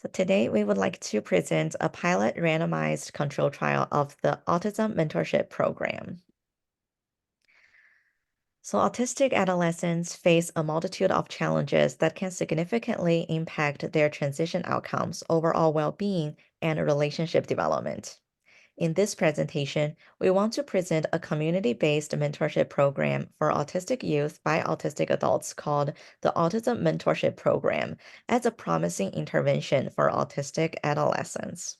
So today we would like to present a pilot randomized control trial of the Autism Mentorship Program. So autistic adolescents face a multitude of challenges that can significantly impact their transition outcomes, overall well-being, and relationship development. In this presentation, we want to present a community-based mentorship program for autistic youth by autistic adults called the Autism Mentorship Program as a promising intervention for autistic adolescents.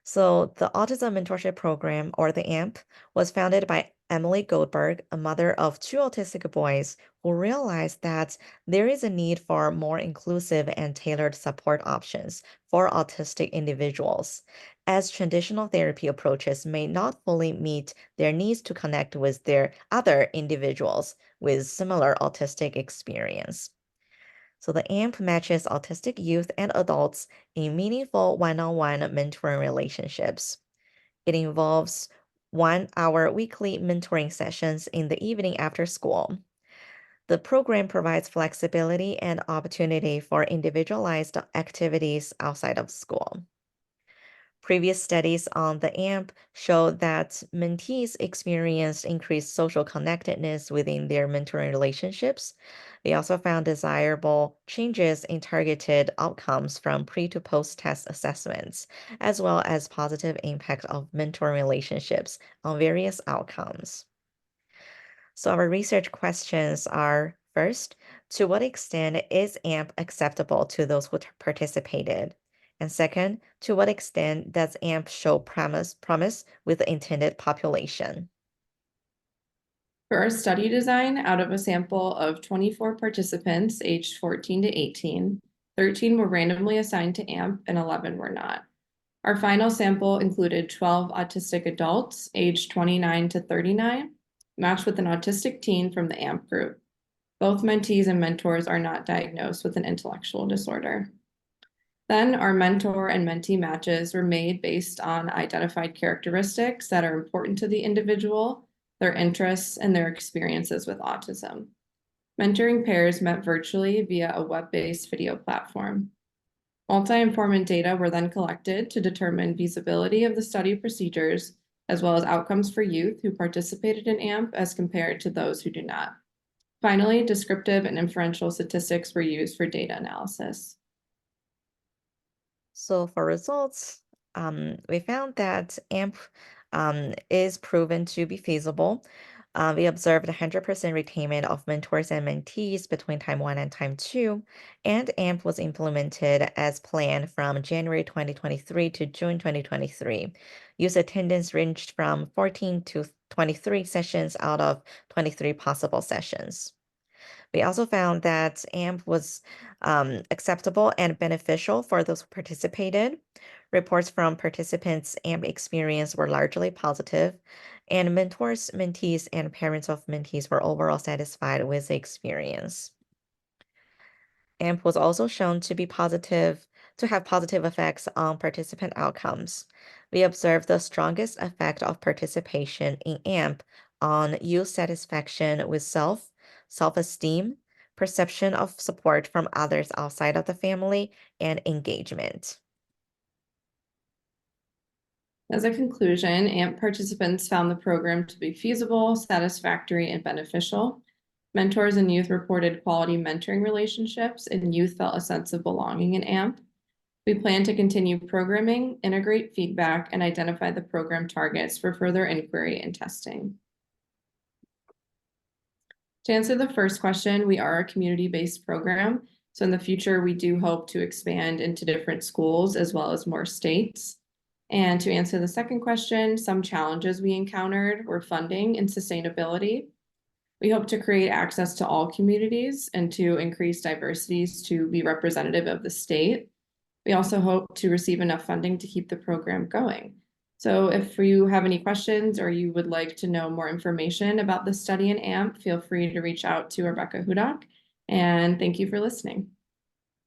So, the Autism Mentorship Program, or the AMP, was founded by Emily Goldberg, a mother of two autistic boys, who realized that there is a need for more inclusive and tailored support options for autistic individuals, as traditional therapy approaches may not fully meet their needs to connect with their other individuals with similar autistic experience. So the AMP matches autistic youth and adults in meaningful one-on-one mentoring relationships. It involves 1 hour weekly mentoring sessions in the evening after school. The program provides flexibility and opportunity for individualized activities outside of school. Previous studies on the AMP showed that mentees experienced increased social connectedness within their mentoring relationships. They also found desirable changes in targeted outcomes from pre to post test assessments, as well as positive impact of mentor relationships on various outcomes. So our research questions are first, to what extent is AMP acceptable to those who participated? And second, to what extent does AMP show promise with the intended population? For our study design, out of a sample of 24 participants aged 14 to 18, 13 were randomly assigned to AMP and 11 were not. Our final sample included 12 autistic adults aged 29 to 39, matched with an autistic teen from the AMP group. Both mentees and mentors are not diagnosed with an intellectual disorder. Then our mentor and mentee matches were made based on identified characteristics that are important to the individual, their interests, and their experiences with autism. Mentoring pairs met virtually via a web-based video platform. Multi-informant data were then collected to determine feasibility of the study procedures, as well as outcomes for youth who participated in AMP as compared to those who do not. Finally, descriptive and inferential statistics were used for data analysis. So for results, we found that AMP is proven to be feasible. We observed 100% retainment of mentors and mentees between time 1 and time 2, and AMP was implemented as planned from January 2023 to June 2023. Use attendance ranged from 14 to 23 sessions out of 23 possible sessions. We also found that AMP was acceptable and beneficial for those who participated. Reports from participants' AMP experience were largely positive, and mentors, mentees, and parents of mentees were overall satisfied with the experience. AMP was also shown to have positive effects on participant outcomes. We observed the strongest effect of participation in AMP on youth satisfaction with self-esteem, perception of support from others outside of the family, and engagement. As a conclusion, AMP participants found the program to be feasible, satisfactory, and beneficial. Mentors and youth reported quality mentoring relationships, and youth felt a sense of belonging in AMP. We plan to continue programming, integrate feedback, and identify the program targets for further inquiry and testing. To answer the first question, we are a community-based program. So in the future, we do hope to expand into different schools as well as more states. And to answer the second question, some challenges we encountered were funding and sustainability. We hope to create access to all communities and to increase diversities to be representative of the state. We also hope to receive enough funding to keep the program going. So if you have any questions or you would like to know more information about the study in AMP, feel free to reach out to Rebekah Hudock. And thank you for listening.